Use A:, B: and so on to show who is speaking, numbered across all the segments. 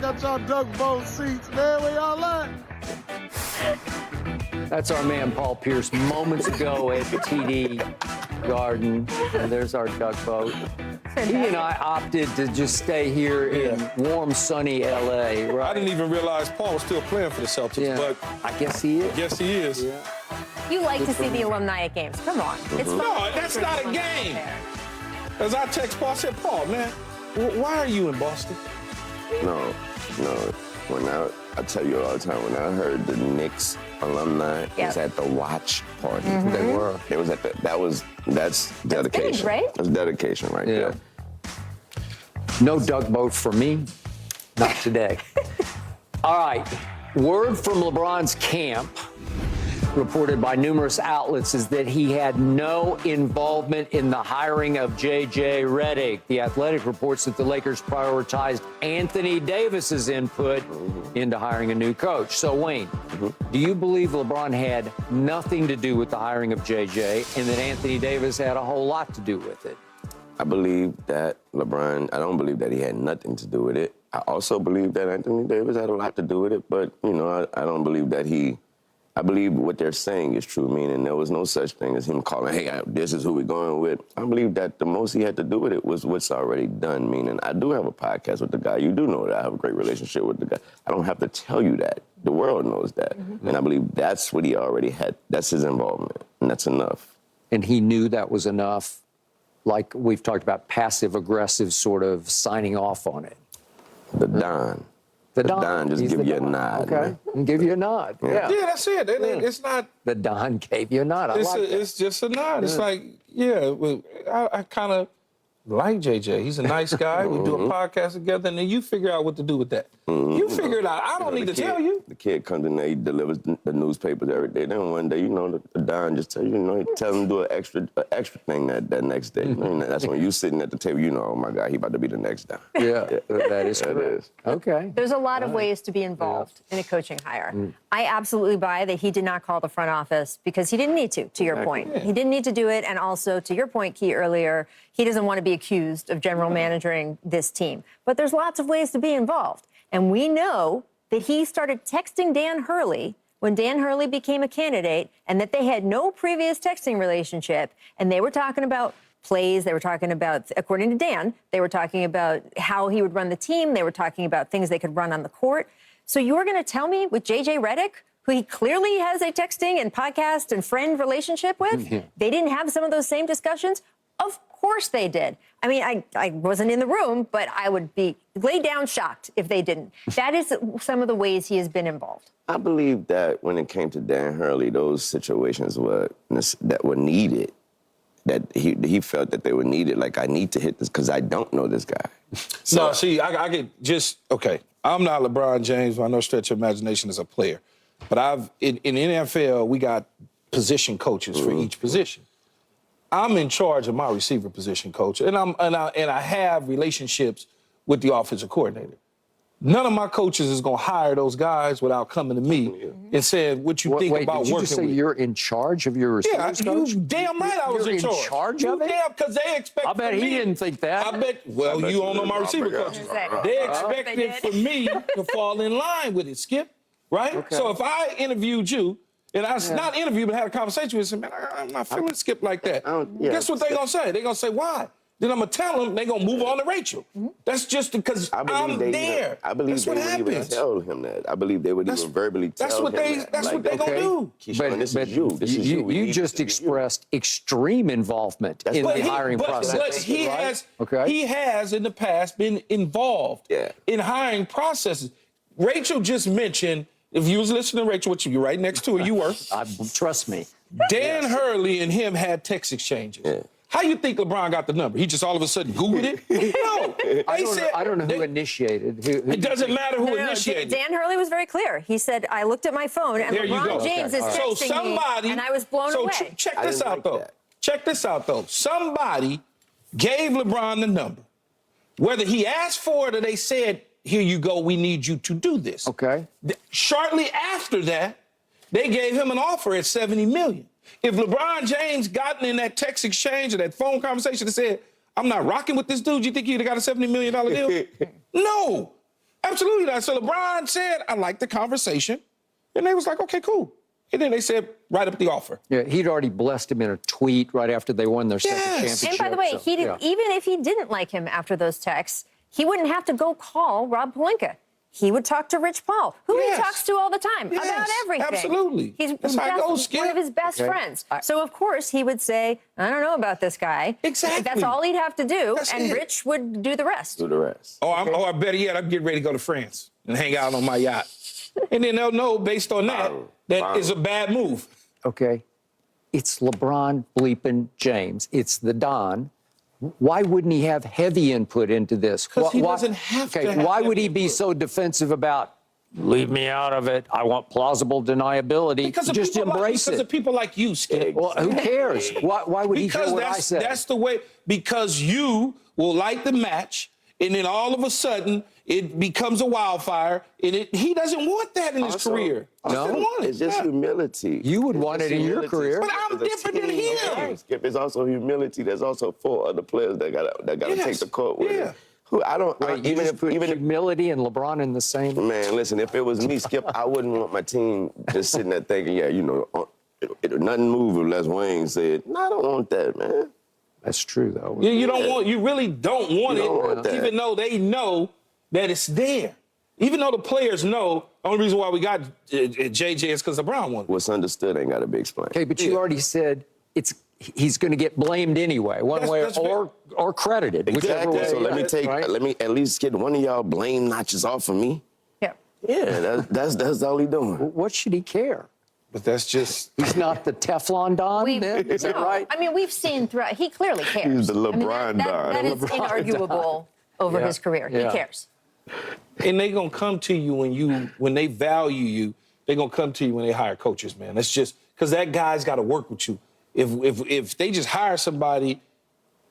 A: got y'all duck boat seats, man. Where y'all at?
B: That's our man, Paul Pierce, moments ago at the TD Garden. And there's our duck boat. He and I opted to just stay here in warm, sunny L.A., right?
C: I didn't even realize Paul was still playing for the Celtics, but
B: I guess he is.
C: Yes, he is.
B: Yeah.
D: You like to see the alumni at games. Come on. It's fun.
C: No, that's not a game. As I text Paul, I said, Paul, man, why are you in Boston?
E: No. When I tell you all the time, when I heard the Knicks alumni was at the watch party.
B: They were.
E: It was at that's dedication.
D: Big, right?
E: That's dedication right there.
B: No duck boat for me. Not today. All right. Word from LeBron's camp, reported by numerous outlets, is that he had no involvement in the hiring of J.J. Redick. The Athletic reports that the Lakers prioritized Anthony Davis's input into hiring a new coach. So, Wayne, do you believe LeBron had nothing to do with the hiring of J.J. and that Anthony Davis had a whole lot to do with it?
E: I believe that LeBron, I don't believe that he had nothing to do with it. I also believe that Anthony Davis had a lot to do with it, but, you know, I don't believe that I believe what they're saying is true, meaning there was no such thing as him calling, hey, this is who we're going with. I believe that the most he had to do with it was what's already done, meaning I do have a podcast with the guy. You do know that I have a great relationship with the guy. I don't have to tell you that. The world knows that. And I believe that's what he already had. That's his involvement, and that's enough.
B: And he knew that was enough, like we've talked about passive-aggressive sort of signing off on it.
E: The Don. The Don just give you a nod.
B: Okay, and give you a nod. Yeah,
C: that's it. It's not.
B: The Don gave you a nod. I like that.
C: It's just a nod. It's like, I kind of like JJ. He's a nice guy. We do a podcast together, and then you figure out what to do with that. You figure it out. I don't need to tell you.
E: The kid comes in there, he delivers the newspapers every day. Then one day, the Don just tell you, he tell him to do an extra thing that next day. That's when you sitting at the table, oh my God, he about to be the next Don.
B: Yeah, that is correct. Okay.
D: There's a lot of ways to be involved in a coaching hire. I absolutely buy that he did not call the front office because he didn't need to your point. He didn't need to do it, and also, to your point, Key, earlier, he doesn't want to be accused of general managing this team. But there's lots of ways to be involved. And we know that he started texting Dan Hurley when Dan Hurley became a candidate, and that they had no previous texting relationship, and they were talking about plays. They were talking about, according to Dan, they were talking about how he would run the team. They were talking about things they could run on the court. So you're going to tell me with J.J. Redick, who he clearly has a texting and podcast and friend relationship with, they didn't have some of those same discussions? Of course they did. I mean, I wasn't in the room, but I would be laid down shocked if they didn't. That is some of the ways he has been involved.
E: I believe that when it came to Dan Hurley, those situations that were needed, that he felt that they were needed. Like, I need to hit this because I don't know this guy.
C: So, no, see, I get just, okay, I'm not LeBron James, by no stretch of imagination as a player. But in NFL, we got position coaches for each position. I'm in charge of my receiver position coach, and I have relationships with the offensive coordinator. None of my coaches is going to hire those guys without coming to me and saying what you think about working with.
B: Did you just say you're in charge of your receivers coach?
C: You damn right I was in charge.
B: You're in charge of it?
C: Yeah, because they expect
B: I bet he didn't think that.
C: Well, you don't know my receiver coaches. They expected for me to fall in line with it, Skip, right? Okay. So if I interviewed you, and I not interviewed, but had a conversation with him, man, I'm not feeling Skip like that. Guess what they're going to say? They're going to say, why? Then I'm going to tell them they're going to move on to Rachel. That's just because I'm there.
E: I believe they would even tell him that. I I believe they would even verbally tell him that.
C: That's what they're going to do.
E: Keyshawn, this is you. This is you.
B: You just expressed extreme involvement in the hiring process.
C: But he has in the past been involved in hiring processes. Rachel just mentioned, if you was listening to Rachel, which you're right next to her, you were.
B: Trust me.
C: Dan Hurley and him had text exchanges. Yeah. How you think LeBron got the number? He just all of a sudden Googled it? No.
B: I don't know who initiated.
C: It doesn't matter who initiated.
D: Dan Hurley was very clear. He said, I looked at my phone, and LeBron James is texting me, and I was blown away.
C: Check this out, though. Check this out, though. Somebody gave LeBron the number. Whether he asked for it or they said, here you go, we need you to do this.
B: Okay.
C: Shortly after that, they gave him an offer at $70 million. If LeBron James gotten in that text exchange or that phone conversation and said, I'm not rocking with this dude, you think he'd have got a $70 million deal? No. absolutely not. So LeBron said, I like the conversation. And they was like, okay, cool. And then they said, write up the offer.
B: Yeah, he'd already blessed him in a tweet right after they won their second championship.
D: And by the way,
B: so,
D: he did, even if he didn't like him after those texts, he wouldn't have to go call Rob Pelinka. He would talk to Rich Paul, who he talks to all the time about everything.
C: Absolutely.
D: He's
C: That's how it goes, Skip.
D: one of his best friends. So, of course, he would say, I don't know about this guy.
C: Exactly.
D: That's all he'd have to do,
C: That's
D: and
C: it.
D: Rich would do the rest.
E: Do the rest.
C: Or better yet, I'm getting ready to go to France and hang out on my yacht. And then they'll know, based on that, that is a bad move.
B: Okay, it's LeBron bleeping James. It's the Don. Why wouldn't he have heavy input into this?
C: Because he doesn't have to have
B: why would
C: heavy
B: he be
C: input.
B: so defensive about, leave me out of it, I want plausible deniability?
C: Because of
B: just
C: people
B: embrace
C: because
B: it.
C: of people like you, Skip.
B: Well, who cares? Why would he
C: Because
B: hear what I said?
C: that's the way. Because you will like the match, and then all of a sudden it becomes a wildfire, and he doesn't want that in his
E: Also,
C: career. He doesn't want it.
E: It's just humility.
B: You would
E: It's
B: want
E: just
B: it in your
E: humility.
B: career.
C: But I'm
E: As a
C: different than
E: team,
C: him.
E: okay, Skip, there's also humility. There's also 4 other players that gotta
C: Yes.
E: take the court with
C: Yeah.
E: it. Who I don't
B: Wait, you
E: even
B: just
E: if
B: put
E: even if
B: humility and LeBron in the same.
E: man, listen, if it was me, Skip, I wouldn't want my team just sitting there thinking, yeah, nothing move unless Wayne said, no, I don't want that, man.
B: That's true, though.
C: You don't want. You really don't want
E: You
C: it,
E: don't want that.
C: even though they know that it's there. Even though the players know, the only reason why we got JJ is because LeBron won.
E: What's understood ain't got to be explained.
B: Okay, but you already said he's going to get blamed anyway, one way
C: That's
B: or credited, whichever
E: Exactly.
B: way.
E: So let me at least get one of y'all blame notches off of me.
D: Yeah.
E: Yeah, that's all he doing.
B: What should he care?
C: But that's just.
B: He's not the Teflon Don, then? Is that
D: No,
B: right?
D: I mean, we've seen throughout. He clearly cares.
E: He's the
D: I mean,
E: LeBron
D: that
E: Don.
D: is
B: LeBron
D: inarguable over
B: Yeah.
D: his career.
B: Yeah.
D: He cares.
C: And they gonna come to you when they value you. They gonna come to you when they hire coaches, man. That's just because that guy's got to work with you. If they just hire somebody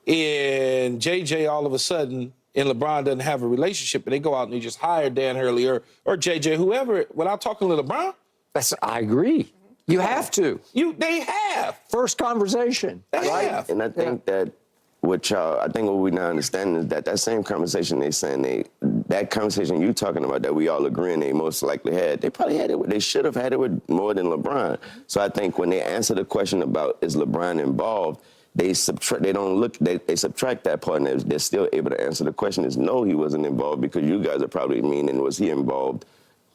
C: and JJ all of a sudden and LeBron doesn't have a relationship and they go out and they just hire Dan Hurley or JJ, whoever, without talking to LeBron,
B: I agree. You have to.
C: they have.
B: First conversation,
C: They
B: right?
C: have.
E: And I think that what we now understand is that same conversation that conversation you talking about that we all agreeing they most likely had, they probably had it. They should have had it with more than LeBron. So I think when they answer the question about is LeBron involved, they subtract. They don't look. They subtract that part, and they're still able to answer the question is no, he wasn't involved because you guys are probably meaning was he involved?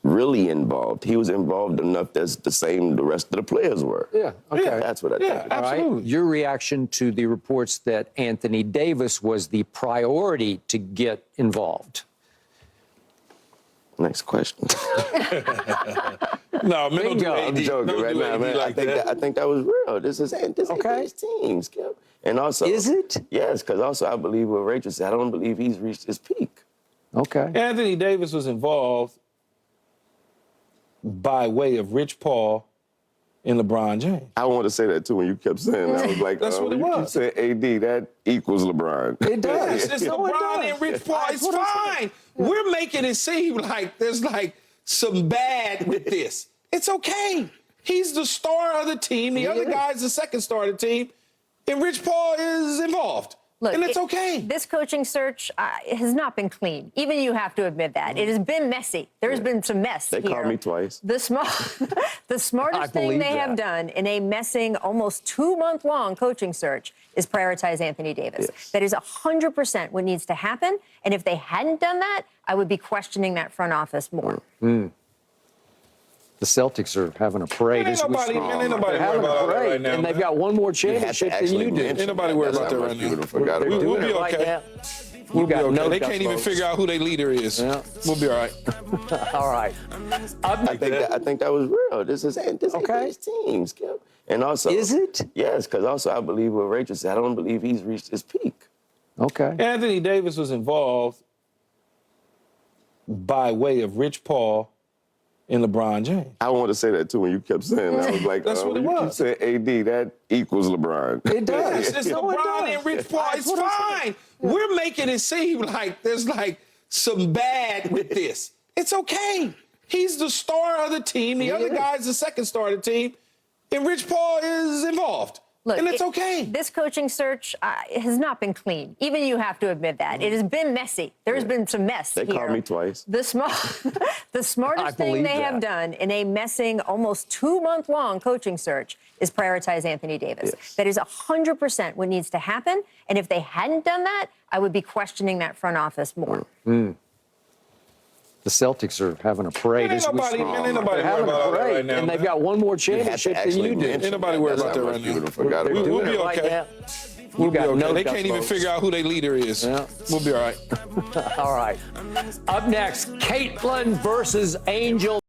E: Really involved. He was involved enough that's the same the rest of the players were.
B: Yeah, okay.
C: Yeah.
E: That's what I think.
C: Yeah,
B: All right.
C: absolutely.
B: Your reaction to the reports that Anthony Davis was the priority to get involved?
E: Next question.
C: No, man, don't do
B: Bingo.
C: AD.
E: I'm joking
C: Don't
E: right
C: do
E: now,
C: AD
E: man.
C: like
E: I think that was real. This is
B: Okay.
E: his team, Skip. And also,
B: Is it?
E: Yes, because also I believe what Rachel said. I don't believe he's reached his peak.
B: Okay.
C: Anthony Davis was involved by way of Rich Paul and LeBron James.
E: I want to say that too when you kept saying that. I was like,
C: That's what it
E: you
C: was.
E: keep saying AD, that equals LeBron.
B: It does.
C: It's
B: No, it
C: LeBron
B: does.
C: and Rich Paul.
B: That's
C: It's
B: what I'm
C: fine. We're making it seem like there's like some bad with this. It's okay. He's the star of the team. The other guy's the second star of the team. And Rich Paul is involved.
D: Look,
C: and it's okay.
D: This coaching search has not been clean. Even you have to admit that. It has been messy. There's been some mess
E: They
D: here.
E: called me twice.
D: The
B: I
D: smartest thing
B: believe
D: they have
B: that.
D: done in a messing, almost 2-month-long coaching search is prioritize Anthony Davis.
E: Yes.
D: That is 100% what needs to happen. And if they hadn't done that, I would be questioning that front office more.
B: The Celtics are having a parade.
C: Ain't
B: as we
C: nobody,
B: speak.
C: man, ain't nobody
B: They're having
C: worried about
B: a
C: all that
B: parade,
C: right now,
B: and they've
C: man.
B: got one more
E: You have to
B: championship than
E: actually
B: you do.
E: mention
C: Ain't nobody
E: that.
C: worried
E: That's
C: about
E: how
C: that
E: much
C: right
E: people
C: now.
E: forgot
B: They're
E: about
B: doing
C: We'll
B: it
C: be
B: right
C: okay.
B: now.
C: We'll
B: You
C: be
B: got
C: okay.
B: no
C: They
B: dust
C: can't even
B: boats.
C: figure out who their leader is.
B: Yeah.
C: We'll be all right.
B: All right.
E: I think that was real. This is
B: Okay.
E: his team, Skip. And also,
B: Is it?
E: Yes, because also I believe what Rachel said. I don't believe he's reached his peak.
B: Okay.
C: Anthony Davis was involved by way of Rich Paul and LeBron James.
E: I want to say that too when you kept saying that. I was like,
C: That's what
E: when
C: it
E: you
C: was.
E: keep saying AD, that equals LeBron.
B: It does.
C: It's
B: No, it
C: LeBron
B: does.
C: and Rich Paul.
B: That's
C: It's
B: what I'm
C: fine.
B: saying.
C: We're making it seem like there's like some bad with this. It's okay. He's the star of the team. The other guy's the second star of the team. And Rich Paul is involved.
D: Look,
C: And it's okay.
D: This coaching search has not been clean. Even you have to admit that. It has been messy. There's been some mess
E: They
D: here.
E: called me twice.
D: The smartest thing
B: believe
D: they have
B: that.
D: done in a messing, almost 2-month-long coaching search is prioritize Anthony Davis.
E: Yes.
D: That is 100% what needs to happen. And if they hadn't done that, I would be questioning that front office more.
B: The Celtics are having a parade.
C: Ain't nobody
B: They're
C: worried
B: having
C: about all
B: a
C: that
B: parade,
C: right now.
B: and they've
C: man.
B: got one more
E: You have to
B: championship than
E: actually
B: you do.
E: mention
C: Ain't nobody worried about that right now.
E: Forgot
B: They're
E: about
B: doing
C: be
B: it right
C: okay.
B: now.
C: We'll be
B: got
C: okay.
B: no
C: They
B: duck
C: can't even
B: boats.
C: figure out who their leader is.
B: Yeah.
C: We'll be all right.
B: All right. Up next, Caitlin versus Angel.